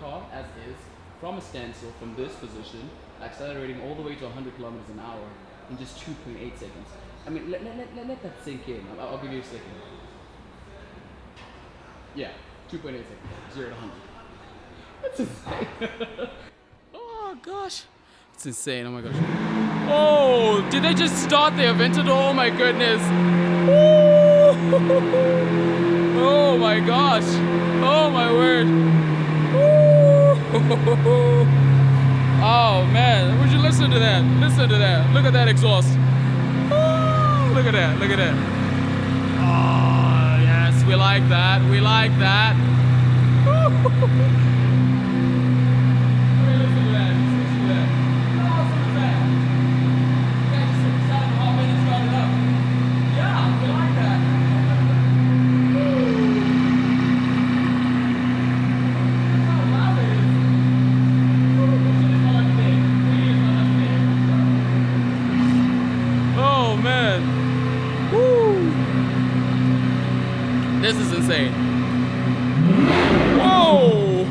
car as is, from a standstill, from this position, accelerating all the way to 100 kilometers an hour in just 2.8 seconds. I mean, let that sink in. I'll give you a second. Yeah, 2.8 seconds, 0 to 100. That's insane. Oh gosh. It's insane, oh my gosh. Oh, did they just start the Aventador? Oh my goodness. Oh my gosh. Oh my word. Oh man, would you listen to that? Listen to that. Look at that exhaust. Look at that, look at that. Oh yes, we like that. We like that. This is insane. Whoa!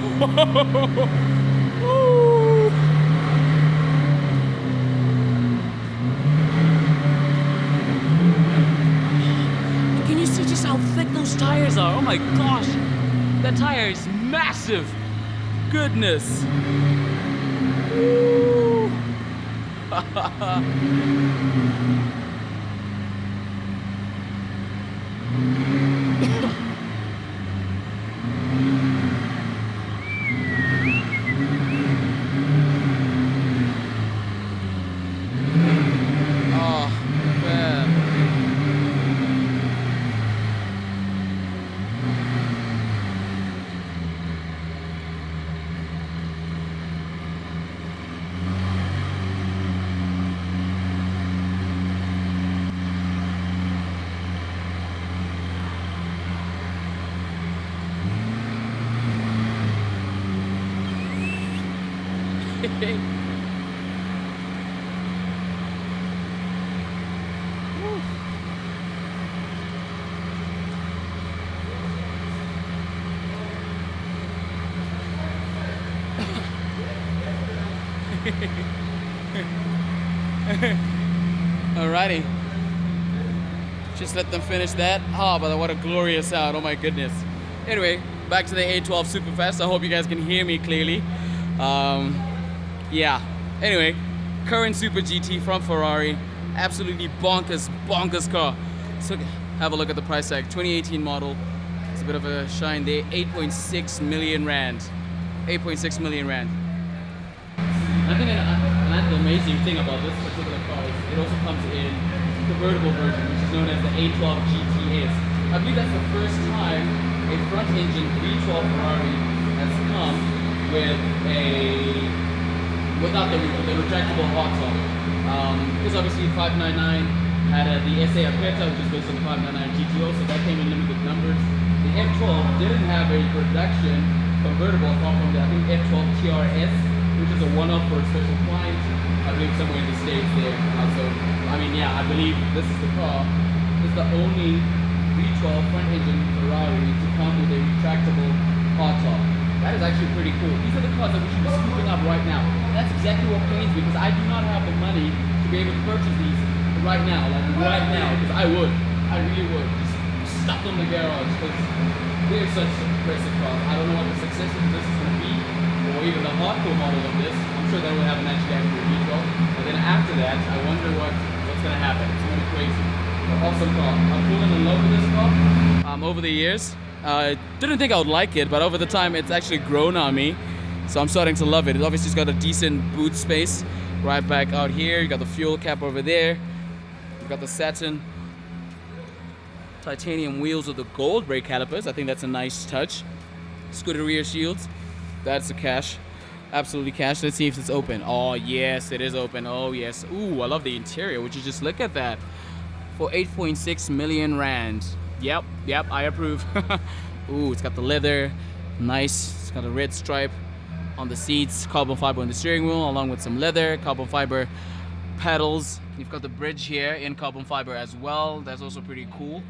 Can you see just how thick those tires are? Oh my gosh! That tire is massive! Goodness! Woo. Alrighty. Just let them finish that. Oh, but what a glorious sound. Oh my goodness. Anyway, back to the A12 Superfast. I hope you guys can hear me clearly. Yeah. Anyway, current Super GT from Ferrari. Absolutely bonkers car. So have a look at the price tag. 2018 model. It's a bit of a shine there. 8.6 million rand. 8.6 million rand. I think the amazing thing about this particular car is it also comes in convertible version, which is known as the A12 GTS. I believe that's the first time a front-engine V12 Ferrari has come without the retractable hardtop. Because obviously 599 had the SA Aperta, which is based on the 599 GTO, so that came in limited numbers. The F12 didn't have a production convertible apart from the, I think, F12 TRS, which is a one-off for a special client, I believe somewhere in the States there. So, I mean, yeah, I believe this is the car. This is the only V12 front-engine Ferrari to come with a retractable hardtop. That is actually pretty cool. These are the cars that we should be scooping up right now. That's exactly what pains me, because I do not have the money to be able to purchase these right now, because I really would. Just stuff them in the garage, because they're such impressive cars. I don't know what the success of this is going to be, or even the hardcore model of this. I'm sure that will have an actually accurate V12. And then after that, I wonder what's going to happen. It's going to be crazy. An awesome car. I've fallen in love with this car over the years. I didn't think I would like it, but over the time, it's actually grown on me. So I'm starting to love it. It obviously has got a decent boot space right back out here. You got the fuel cap over there. You've got the satin titanium wheels with the gold brake calipers. I think that's a nice touch. Scooter rear shields. That's a cash. Absolutely cash. Let's see if it's open. Oh, yes, it is open. Oh, yes. Ooh, I love the interior. Would you just look at that? For 8.6 million rand. Yep, I approve. Ooh, it's got the leather. Nice. It's got a red stripe on the seats. Carbon fiber on the steering wheel, along with some leather. Carbon fiber pedals. You've got the bridge here in carbon fiber as well. That's also pretty cool.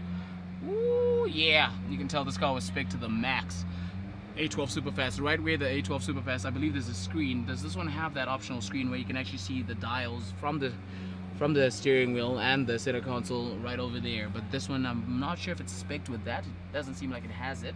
Ooh, yeah. You can tell this car was spec'd to the max. A12 Superfast. Right where the A12 Superfast, I believe there's a screen. Does this one have that optional screen where you can actually see the dials from the steering wheel and the center console right over there? But this one, I'm not sure if it's spec'd with that. It doesn't seem like it has it,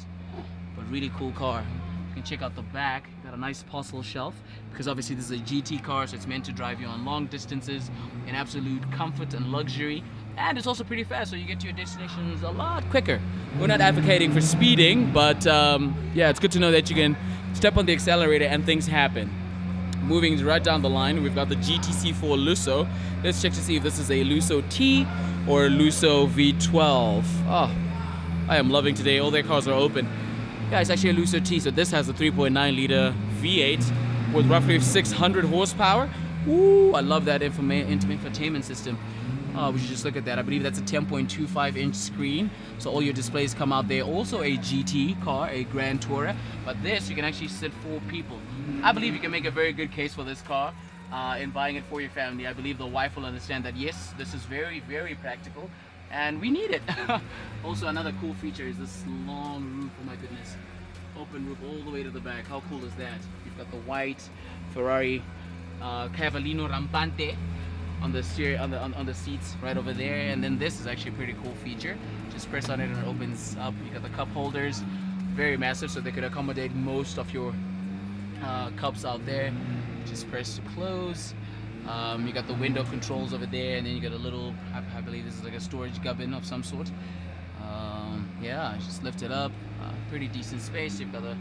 but really cool car. You can check out the back. Got a nice parcel shelf, because obviously this is a GT car, so it's meant to drive you on long distances in absolute comfort and luxury. And it's also pretty fast, so you get to your destinations a lot quicker. We're not advocating for speeding, but yeah, it's good to know that you can step on the accelerator and things happen. Moving right down the line, we've got the GTC4Lusso. Let's check to see if this is a Lusso T or a Lusso V12. Oh, I am loving today. All their cars are open. Yeah, it's actually a Lusso T, so this has a 3.9 liter V8 with roughly 600 horsepower. Ooh, I love that infotainment system. Oh, we should just look at that. I believe that's a 10.25 inch screen, so all your displays come out there. Also a GT car, a Grand Tourer, but this, you can actually sit 4 people. I believe you can make a very good case for this car in buying it for your family. I believe the wife will understand that, yes, this is very, very practical, and we need it. Also, another cool feature is this long roof. Oh my goodness. Open roof all the way to the back. How cool is that? You've got the white Ferrari Cavallino Rampante on the seats right over there, and then this is actually a pretty cool feature. Just press on it and it opens up. You got the cup holders, very massive, so they could accommodate most of your cups out there. Just press to close. You got the window controls over there, and then you got a little, I believe this is like a storage gubbin of some sort. Yeah, just lift it up. Pretty decent space. You've got the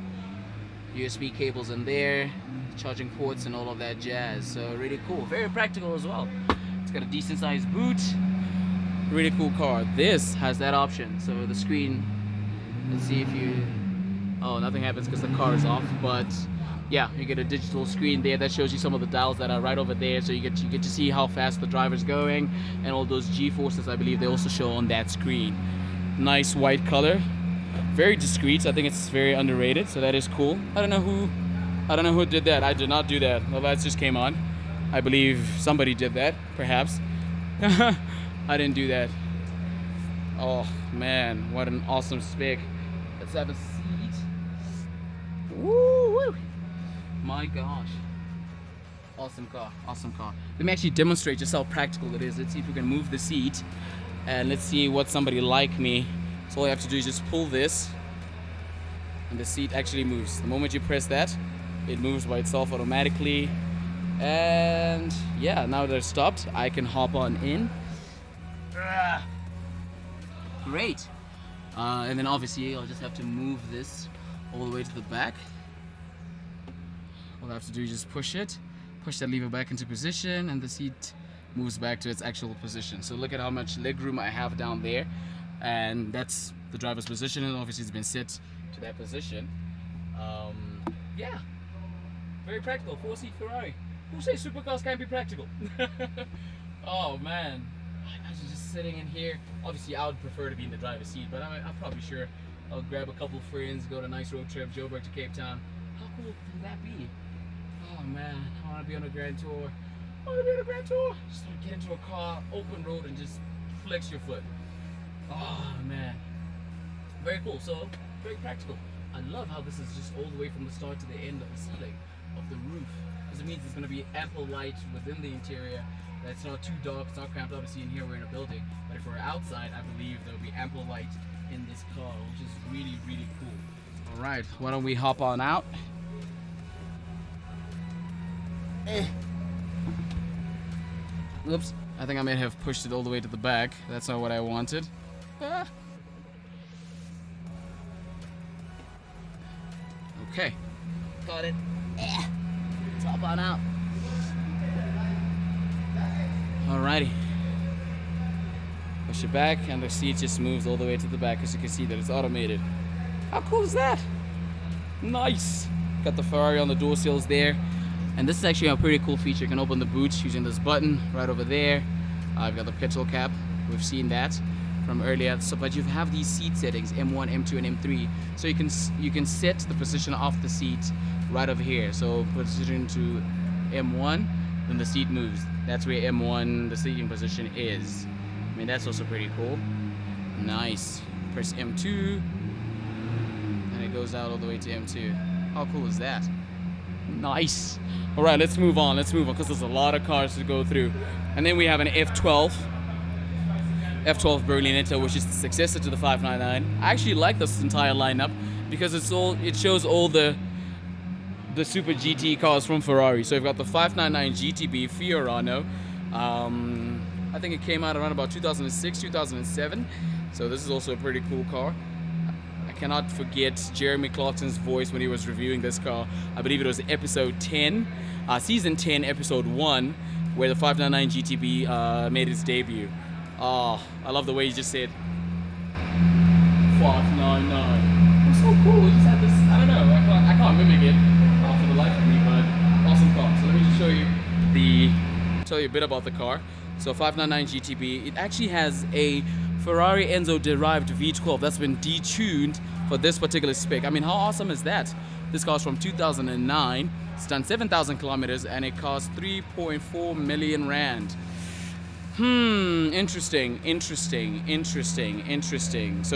USB cables in there, charging ports and all of that jazz. So really cool, very practical as well. It's got a decent sized boot. Really cool car. This has that option. So the screen, let's see if you, oh, nothing happens because the car is off, but yeah, you get a digital screen there that shows you some of the dials that are right over there, so you get to see how fast the driver's going, and all those G-forces, I believe, they also show on that screen. Nice white color, very discreet. I think it's very underrated, so that is cool. I don't know who did that. I did not do that. The lights just came on. I believe somebody did that, perhaps. I didn't do that. Oh man, what an awesome spec. Let's have a seat. Woo! My gosh. Awesome car, awesome car. Let me actually demonstrate just how practical it is. Let's see if we can move the seat, and let's see what somebody like me. So all you have to do is just pull this, and the seat actually moves. The moment you press that, it moves by itself automatically. And yeah, now that it's stopped, I can hop on in. Great. And then obviously I'll just have to move this all the way to the back. All I have to do is just push that lever back into position, and the seat moves back to its actual position. So look at how much leg room I have down there, and that's the driver's position, and obviously it's been set to that position. Yeah, very practical. 4-seat Ferrari. Who says supercars can't be practical? Oh man, imagine just sitting in here. Obviously I would prefer to be in the driver's seat, but I'm probably sure I'll grab a couple friends, go on a nice road trip, Joburg to Cape Town. How cool would that be? Oh man, I want to be on a Grand Tour. Just want to get into a car, open road, and just flex your foot. Oh man, very cool. So very practical. I love how this is just all the way from the start to the end of the ceiling of the roof, because it means there's going to be ample light within the interior. It's not too dark, it's not cramped. Obviously in here we're in a building, but if we're outside, I believe there'll be ample light in this car, which is really, really cool. All right, why don't we hop on out? Oops, I think I may have pushed it all the way to the back. That's not what I wanted. Okay, got it. Let's hop on out. Alrighty. Push it back, and the seat just moves all the way to the back, as you can see that it's automated. How cool is that? Nice. Got the Ferrari on the door sills there. And this is actually a pretty cool feature. You can open the boot using this button right over there. I've got the petrol cap. We've seen that from earlier. So, but you have these seat settings, M1, M2, and M3. So you can set the position of the seat right over here. So position to M1, then the seat moves. That's where M1, the seating position, is. I mean, that's also pretty cool. Nice. Press M2, and it goes goes out all the way to M2. How cool is that? Nice. All right, let's move on because there's a lot of cars to go through. And then we have an F12 Berlinetta, which is the successor to the 599. I actually like this entire lineup because it shows all the Super GT cars from Ferrari. So we've got the 599 GTB Fiorano. I think it came out around about 2006, 2007. So this is also a pretty cool car. I cannot forget Jeremy Clarkson's voice when he was reviewing this car. I believe it was episode 10, season 10, episode 1, where the 599 GTB made its debut. Oh, I love the way he just said 599. It's so cool. We just had this, I don't know, I can't mimic it for the life of me, but awesome car. So let me just tell you a bit about the car. So 599 GTB, it actually has a Ferrari Enzo derived V12 that's been detuned for this particular spec. I mean, how awesome is that? This car's from 2009. It's done 7,000 kilometers and it cost 3.4 million rand. Interesting. So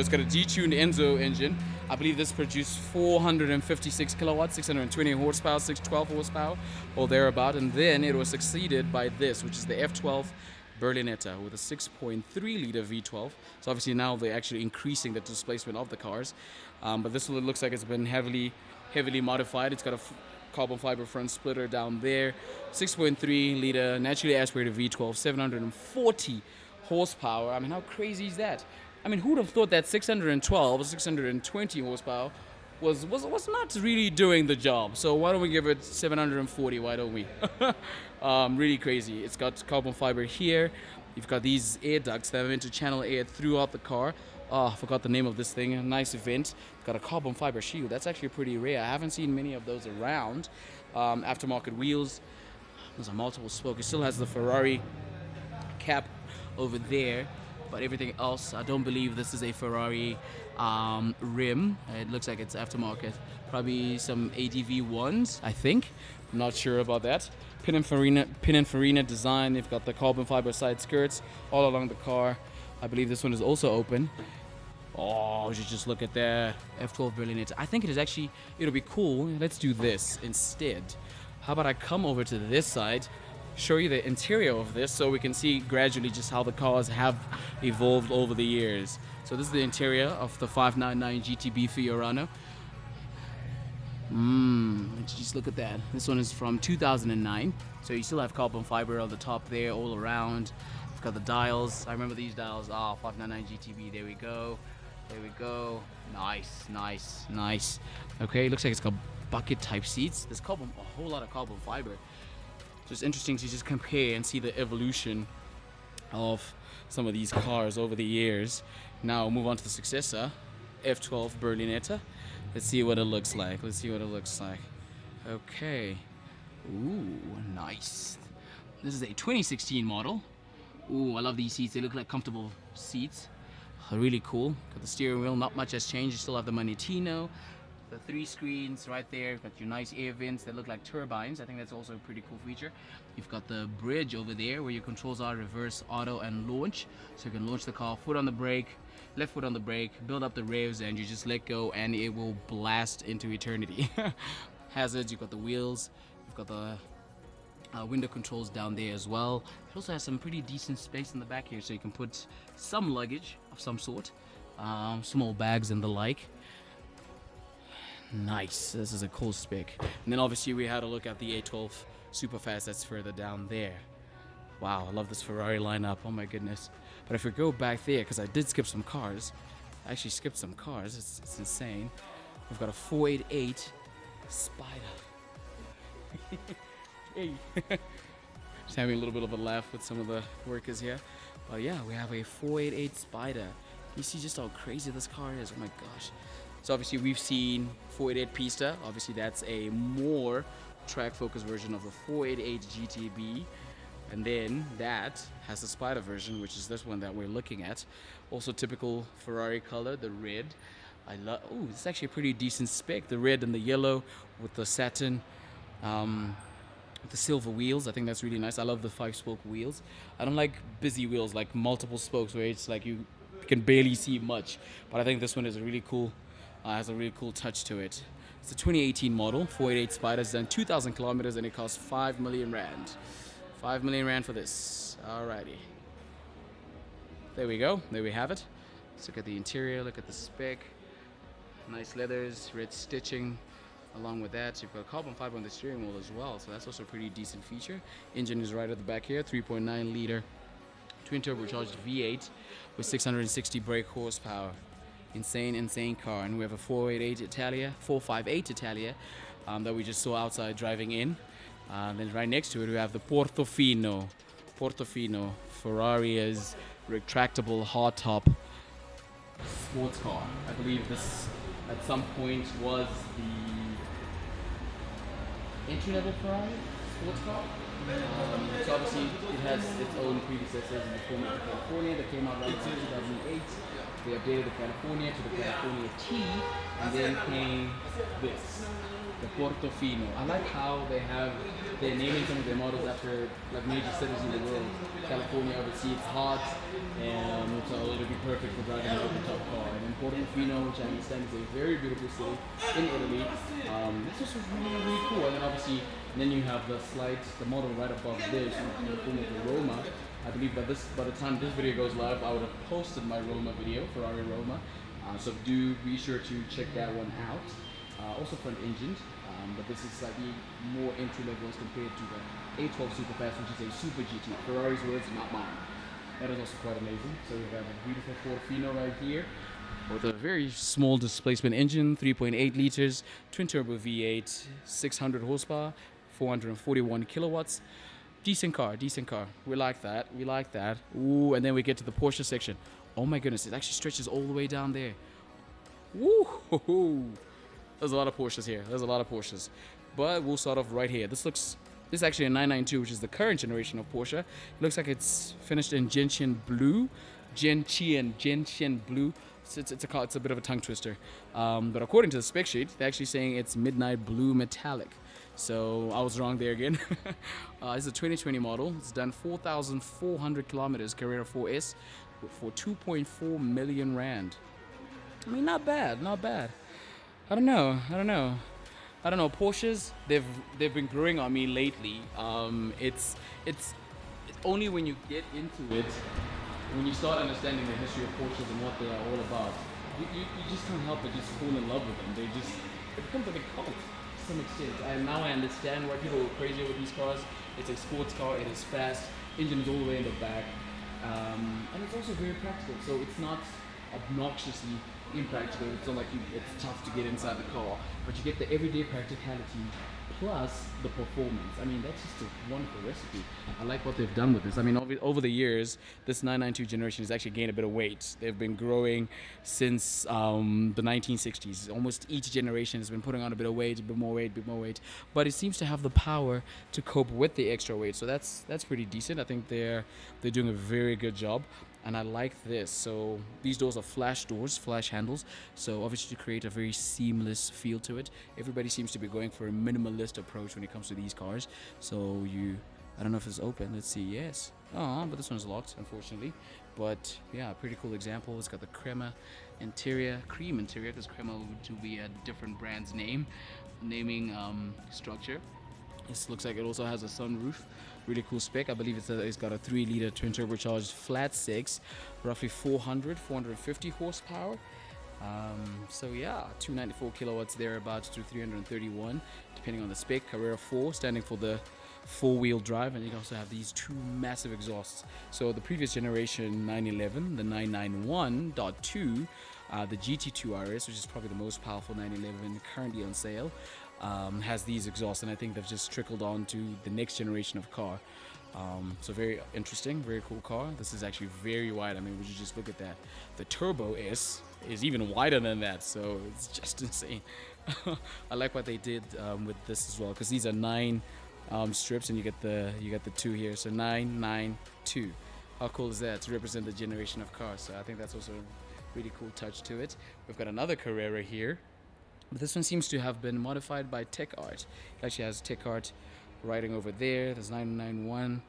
it's got a detuned Enzo engine. I believe this produced 456 kilowatts, 620 horsepower, 612 horsepower, or thereabout. And then it was succeeded by this, which is the F12 Berlinetta with a 6.3 liter V12. So obviously now they're actually increasing the displacement of the cars. But this one looks like it's been heavily modified. It's got a carbon fiber front splitter down there, 6.3 liter naturally aspirated V12, 740 horsepower. I mean, how crazy is that? I mean, who would have thought that 612 or 620 horsepower was not really doing the job? So why don't we give it 740? Why don't we? Really crazy. It's got carbon fiber here. You've got these air ducts that are meant to channel air throughout the car. Oh, I forgot the name of this thing. A nice event. It's got a carbon fiber shield. That's actually pretty rare. I haven't seen many of those around. Aftermarket wheels. There's a multiple spoke. It still has the Ferrari cap over there, but everything else, I don't believe this is a Ferrari rim. It looks like it's aftermarket. Probably some ADV ones, I think. I'm not sure about that. Pininfarina design. They've got the carbon fiber side skirts all along the car. I believe this one is also open. Oh, you should just look at that F12 Berlinetta. I think it'll be cool. Let's do this instead. How about I come over to this side, show you the interior of this so we can see gradually just how the cars have evolved over the years. So this is the interior of the 599 GTB Fiorano. Just look at that. This one is from 2009. So you still have carbon fiber on the top there all around. You've got the dials. I remember these dials. 599 GTB. There we go. Nice. Okay, looks like it's got bucket type seats. There's a whole lot of carbon fiber. So it's interesting to just compare and see the evolution of some of these cars over the years. Now move on to the successor, F12 Berlinetta. Let's see what it looks like. Okay. Ooh, nice. This is a 2016 model. Ooh, I love these seats. They look like comfortable seats. Really cool. Got the steering wheel. Not much has changed. You still have the Manettino. The 3 screens right there. Got your nice air vents that look like turbines. I think that's also a pretty cool feature. You've got the bridge over there where your controls are reverse, auto, and launch. So you can launch the car, foot on the brake, left foot on the brake, build up the revs, and you just let go and it will blast into eternity. Hazards, you've got the wheels, you've got the window controls down there as well. It also has some pretty decent space in the back here, so you can put some luggage of some sort, small bags and the like. Nice. This is a cool spec. And then obviously we had a look at the A12 Superfast that's further down there. Wow, I love this Ferrari lineup. Oh my goodness. But if we go back there, because I did skip some cars. I actually skipped some cars. It's insane. We've got a 488 Spider. Hey. Just having a little bit of a laugh with some of the workers here. But yeah, we have a 488 Spider. You see just how crazy this car is. Oh my gosh. So obviously we've seen 488 Pista. Obviously that's a more track-focused version of the 488 GTB. And then that has the Spider version, which is this one that we're looking at. Also typical Ferrari color, the red. Oh, it's actually a pretty decent spec. The red and the yellow with the satin, with the silver wheels. I think that's really nice. I love the 5-spoke wheels. I don't like busy wheels, like multiple spokes where it's like you can barely see much. But I think this one is a really cool Has a really cool touch to it. It's a 2018 model, 488 Spider. It's done 2,000 kilometers and it costs 5 million rand. 5 million rand for this. Alrighty. There we go. There we have it. Let's look at the interior. Look at the spec. Nice leathers, red stitching. Along with that, you've got carbon fiber on the steering wheel as well. So that's also a pretty decent feature. Engine is right at the back here. 3.9 liter twin turbocharged V8 with 660 brake horsepower. Insane car. And we have a 458 Italia that we just saw outside driving in. Then right next to it we have the Portofino Ferrari's retractable hardtop sports car. I believe this at some point was the entry-level Ferrari sports car. So obviously it has its own predecessors in the form of the California that came out around 2008. They updated the California to the California T, and then came this, the Portofino. I like how they're naming some of their models after like major cities in the world. California, obviously, it's hot, and so it'll be perfect for driving an open top car. And then Portofino, which I understand is a very beautiful city in Italy. This is really cool. And then obviously, then you have the model right above this, in the form of the Roma. I believe by the time this video goes live, I would have posted my Roma video, Ferrari Roma. So do be sure to check that one out. Also front engined, but this is slightly more entry level as compared to the A12 Superfast, which is a Super GT. Ferrari's words, not mine. That is also quite amazing. So we have a beautiful Portofino right here with a very small displacement engine, 3.8 liters, twin turbo V8, 600 horsepower, 441 kilowatts. Decent car. We like that. Ooh, and then we get to the Porsche section. Oh my goodness, it actually stretches all the way down there. Woo! There's a lot of Porsches here. But we'll start off right here. This is actually a 992, which is the current generation of Porsche. It looks like it's finished in gentian blue. It's a bit of a tongue twister. But according to the spec sheet, they're actually saying it's midnight blue metallic. So I was wrong there again. It's a 2020 model. It's done 4,400 kilometers, Carrera 4S, for 2.4 million rand. I mean, not bad. I don't know. Porsches, they've been growing on me lately. It's only when you get into it, when you start understanding the history of Porsches and what they are all about, you just can't help but just fall in love with them. It becomes like a cult to some extent. And now I understand why people are crazy with these cars. It's a sports car. It is fast. Engine is all the way in the back. And it's also very practical. So it's not obnoxiously impractical. It's not like it's tough to get inside the car, but you get the everyday practicality plus the performance. I mean, that's just a wonderful recipe. I like what they've done with this. I mean, over the years, this 992 generation has actually gained a bit of weight. They've been growing since the 1960s. Almost each generation has been putting on a bit of weight, a bit more weight, but it seems to have the power to cope with the extra weight. So that's pretty decent. I think they're doing a very good job. And I like this. So these doors are flash doors, flash handles. So obviously to create a very seamless feel to it. Everybody seems to be going for a minimalist approach when it comes to these cars. So I don't know if it's open. Let's see. Yes. Oh, but this one's locked, unfortunately. But yeah, pretty cool example. It's got the cream interior, because crema would be a different brand's naming structure. This looks like it also has a sunroof. Really cool spec. I believe it's got a 3-liter twin turbocharged flat six, roughly 450 horsepower. So yeah, 294 kilowatts thereabouts to 331, depending on the spec. Carrera 4, standing for the 4-wheel drive, and you can also have these two massive exhausts. So the previous generation 911, the 991.2, the GT2 RS, which is probably the most powerful 911 currently on sale, has these exhausts, and I think they've just trickled on to the next generation of car. So very interesting, very cool car. This is actually very wide. I mean, would you just look at that? The Turbo S is even wider than that, so it's just insane. I like what they did with this as well, because these are 9 strips, and you get the 2 here, so 992. How cool is that, to represent the generation of cars? So I think that's also a really cool touch to it. We've got another Carrera here, but this one seems to have been modified by Tech Art. It actually has Tech Art writing over there. There's 991.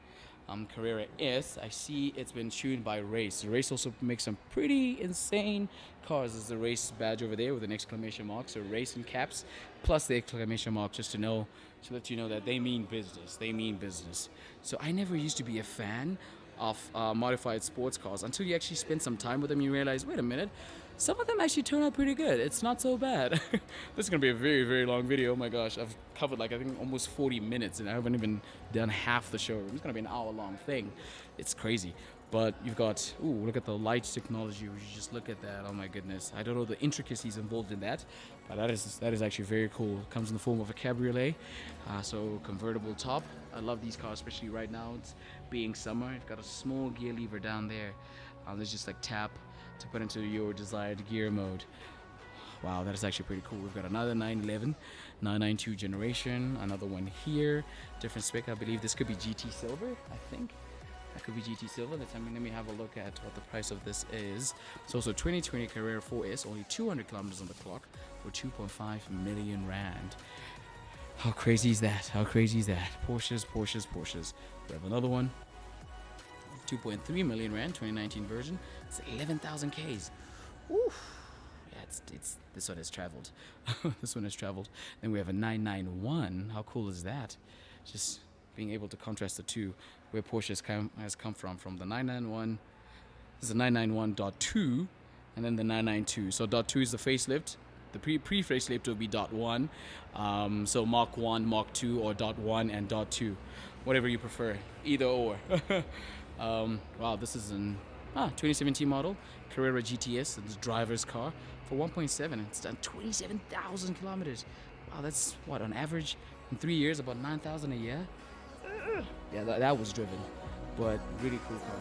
Carrera S. I see it's been tuned by Race. Race also makes some pretty insane cars. There's the Race badge over there with an exclamation mark. So Race in caps plus the exclamation mark, just to let you know that they mean business. They mean business. So I never used to be a fan of modified sports cars until you actually spend some time with them. You realize, wait a minute, some of them actually turn out pretty good. It's not so bad. This is gonna be a very, very long video. Oh my gosh, I've covered like I think almost 40 minutes and I haven't even done half the showroom. It's gonna be an hour-long thing. It's crazy. But you've got, ooh, look at the lights technology. Would you just look at that? Oh my goodness. I don't know the intricacies involved in that, but that is actually very cool. It comes in the form of a cabriolet, so convertible top. I love these cars, especially right now. It's being summer. You've got a small gear lever down there. There's just like tap to put into your desired gear mode. Wow, that is actually pretty cool. We've got another 911, 992 generation, another one here, different spec. I believe this could be GT Silver, I think. That could be GT Silver. Let me have a look at what the price of this is. It's also 2020 Carrera 4S, only 200 kilometers on the clock for 2.5 million rand. How crazy is that? How crazy is that? Porsches, Porsches, Porsches. We have another one. 2.3 million rand, 2019 version. It's 11,000 Ks. Oof. Yeah, it's this one has traveled. This one has traveled. Then we have a 991. How cool is that? Just being able to contrast the two, where Porsche has come from the 991. This is a 991.2, and then the 992. So .2 is the facelift. The pre-facelift will be .1. So Mark 1, Mark 2, or .1 and .2, whatever you prefer, either or. Wow, this is an 2017 model Carrera GTS. It's a driver's car for 1.7. It's done 27,000 kilometers. Wow, that's what on average in 3 years, about 9,000 a year. Yeah, that was driven, but really cool car.